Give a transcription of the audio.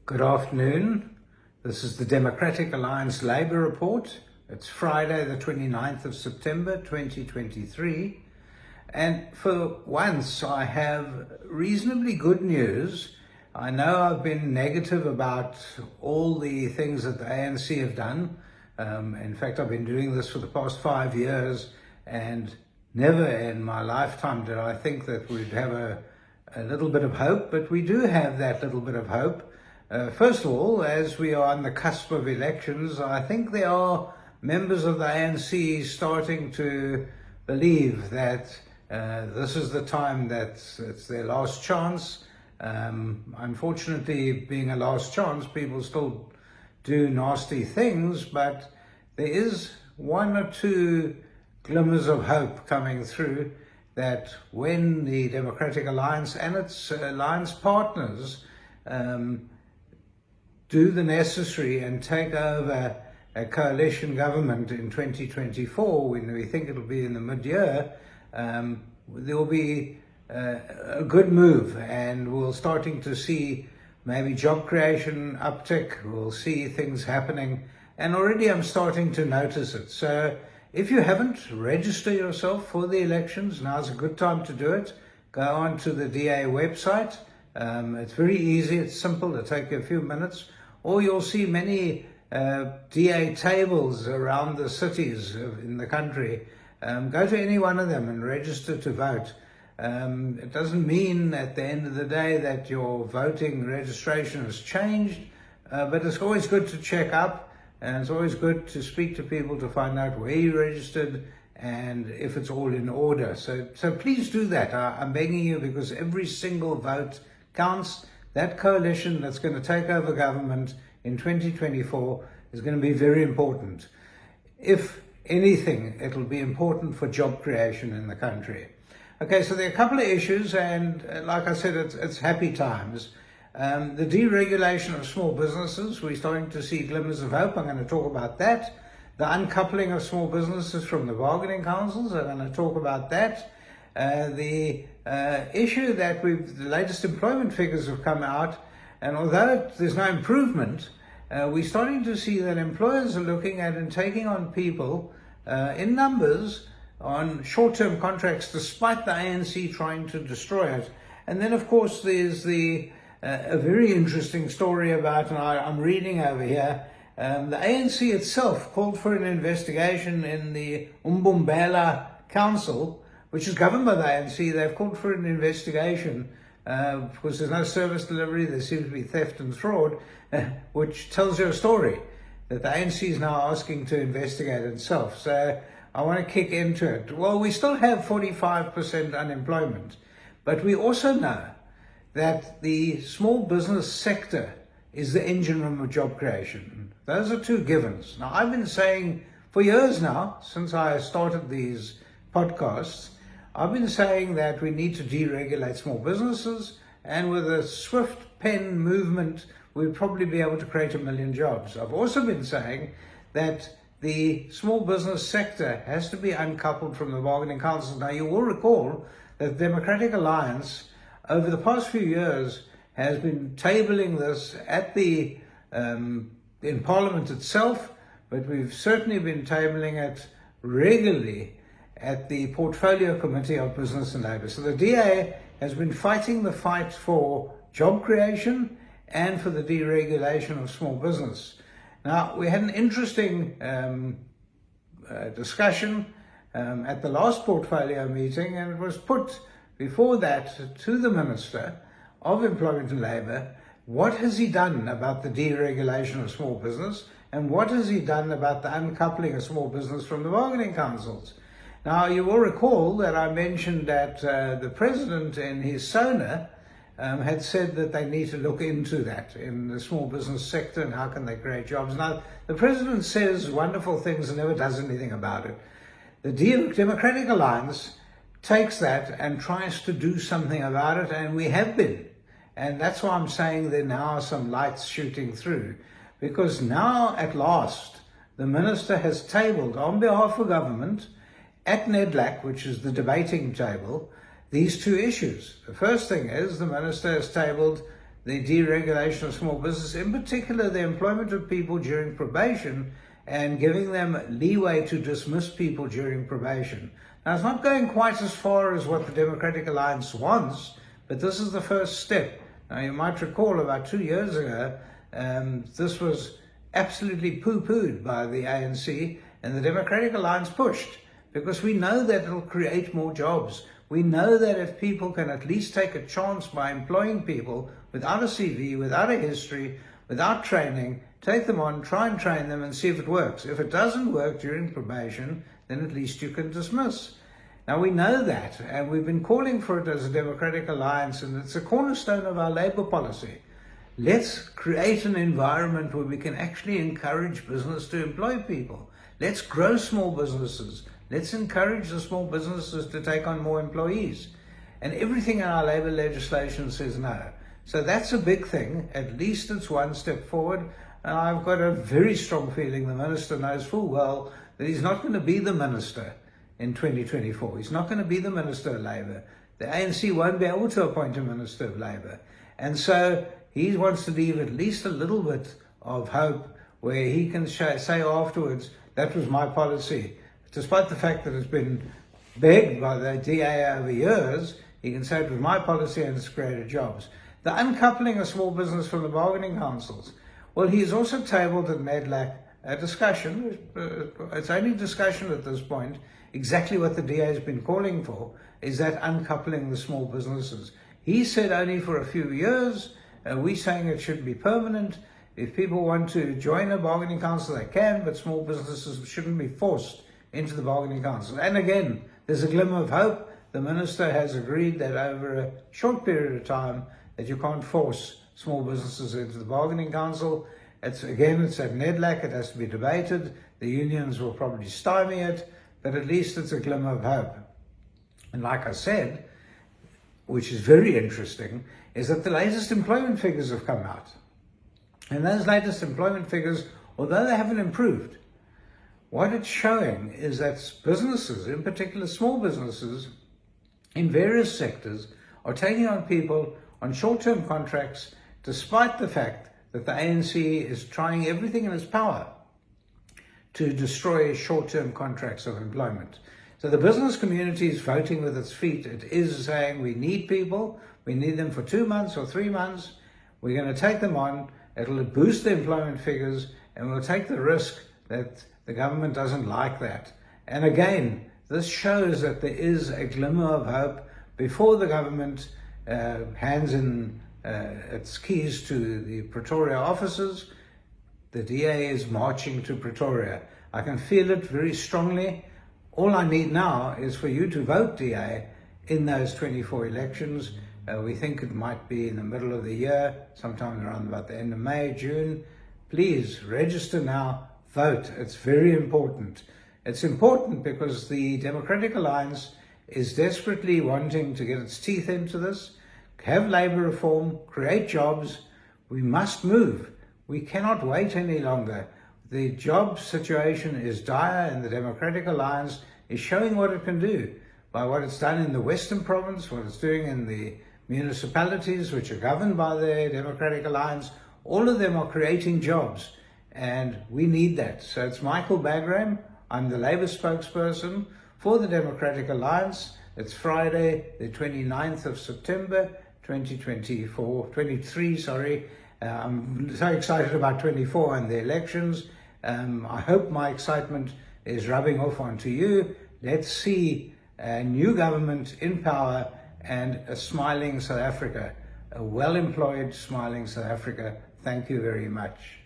Good afternoon. This is the Democratic Alliance Labour Report. It's Friday the 29th of September 2023, and for once I have reasonably good news. I know I've been negative about all the things that the ANC have done. In fact, I've been doing this for the past 5 years, and never in my lifetime did I think that we'd have a little bit of hope, but we do have that little bit of hope. First of all, as we are on the cusp of elections, I think there are members of the ANC starting to believe that this is the time that it's their last chance. Unfortunately, being a last chance, people still do nasty things, but there is one or two glimmers of hope coming through that when the Democratic Alliance and its alliance partners do the necessary and take over a coalition government in 2024, when we think it'll be in the mid-year, there will be a good move, and we're starting to see maybe job creation uptick. We'll see things happening, and already I'm starting to notice it. So if you haven't registered yourself for the elections, now's a good time to do it. Go on to the DA website. It's very easy, it's simple, it'll take you a few minutes. Or you'll see many DA tables around the cities in the country. Go to any one of them and register to vote. It doesn't mean at the end of the day that your voting registration has changed, but it's always good to check up, and it's always good to speak to people to find out where you registered and if it's all in order. So please do that. I'm begging you, because every single vote counts. That coalition that's going to take over government in 2024 is going to be very important. If anything, it'll be important for job creation in the country. Okay, so there are a couple of issues, and like I said, it's happy times. The deregulation of small businesses, we're starting to see glimmers of hope. I'm going to talk about that. The uncoupling of small businesses from the bargaining councils, I'm going to talk about that. The issue that the latest employment figures have come out, and although there's no improvement, we're starting to see that employers are looking at and taking on people in numbers on short-term contracts, despite the ANC trying to destroy it. And then, of course, there's a very interesting story about, and I'm reading over here, the ANC itself called for an investigation in the Umbumbela Council, which is governed by the ANC. They've called for an investigation because there's no service delivery, there seems to be theft and fraud, which tells you a story that the ANC is now asking to investigate itself. So I want to kick into it. Well, we still have 45% unemployment, but we also know that the small business sector is the engine room of job creation. Those are two givens. Now, I've been saying for years now, since I started these podcasts, I've been saying that we need to deregulate small businesses, and with a swift pen movement, we'll probably be able to create 1 million jobs. I've also been saying that the small business sector has to be uncoupled from the bargaining councils. Now, you will recall that the Democratic Alliance, over the past few years, has been tabling this at in Parliament itself, but we've certainly been tabling it regularly at the Portfolio Committee of Business and Labour. So the DA has been fighting the fight for job creation and for the deregulation of small business. Now, we had an interesting discussion at the last portfolio meeting, and it was put before that to the Minister of Employment and Labour. What has he done about the deregulation of small business, and what has he done about the uncoupling of small business from the bargaining councils? Now, you will recall that I mentioned that the President in his SONA had said that they need to look into that in the small business sector and how can they create jobs. Now, the President says wonderful things and never does anything about it. The Democratic Alliance takes that and tries to do something about it, and we have been. And that's why I'm saying there now are some lights shooting through, because now at last the Minister has tabled on behalf of government at NEDLAC, which is the debating table, these two issues. The first thing is the Minister has tabled the deregulation of small business, in particular the employment of people during probation and giving them leeway to dismiss people during probation. Now, it's not going quite as far as what the Democratic Alliance wants, but this is the first step. Now, you might recall about 2 years ago, this was absolutely poo-pooed by the ANC, and the Democratic Alliance pushed, because we know that it'll create more jobs. We know that if people can at least take a chance by employing people without a CV, without a history, without training, take them on, try and train them and see if it works. If it doesn't work during probation, then at least you can dismiss. Now, we know that, and we've been calling for it as a Democratic Alliance, and it's a cornerstone of our Labour policy. Let's create an environment where we can actually encourage business to employ people. Let's grow small businesses. Let's encourage the small businesses to take on more employees. And everything in our labour legislation says no. So that's a big thing. At least it's one step forward. And I've got a very strong feeling the Minister knows full well that he's not going to be the Minister in 2024. He's not going to be the Minister of Labour. The ANC won't be able to appoint a Minister of Labour. And so he wants to leave at least a little bit of hope where he can say afterwards, that was my policy. Despite the fact that it's been begged by the DA over years, he can say it was my policy and it's created jobs. The uncoupling of small business from the bargaining councils. Well, he's also tabled at NEDLAC a discussion, it's only discussion at this point, exactly what the DA has been calling for, is that uncoupling the small businesses. He said only for a few years, we're saying it should be permanent. If people want to join a bargaining council, they can, but small businesses shouldn't be forced into the bargaining council. And again, there's a glimmer of hope. The Minister has agreed that over a short period of time that you can't force small businesses into the bargaining council. It's at NEDLAC, it has to be debated. The unions will probably stymie it, but at least it's a glimmer of hope. And like I said, which is very interesting, is that the latest employment figures have come out. And those latest employment figures, although they haven't improved, what it's showing is that businesses, in particular small businesses in various sectors, are taking on people on short-term contracts, despite the fact that the ANC is trying everything in its power to destroy short-term contracts of employment. So the business community is voting with its feet. It is saying we need people, we need them for 2 months or 3 months, we're going to take them on, it'll boost the employment figures, and we'll take the risk that the government doesn't like that. And again, this shows that there is a glimmer of hope before the government hands in its keys to the Pretoria offices. The DA is marching to Pretoria. I can feel it very strongly. All I need now is for you to vote DA in those 24 elections. We think it might be in the middle of the year, sometime around about the end of May, June. Please register now, vote. It's very important. It's important because the Democratic Alliance is desperately wanting to get its teeth into this, have labour reform, create jobs. We must move. We cannot wait any longer. The job situation is dire, and the Democratic Alliance is showing what it can do by what it's done in the Western Province, what it's doing in the municipalities which are governed by the Democratic Alliance. All of them are creating jobs, and we need that. So it's Michael Bagram. I'm the Labour spokesperson for the Democratic Alliance. It's Friday, the 29th of September, 23, I'm so excited about 24 and the elections. I hope my excitement is rubbing off onto you. Let's see a new government in power and a smiling South Africa, a well-employed, smiling South Africa. Thank you very much.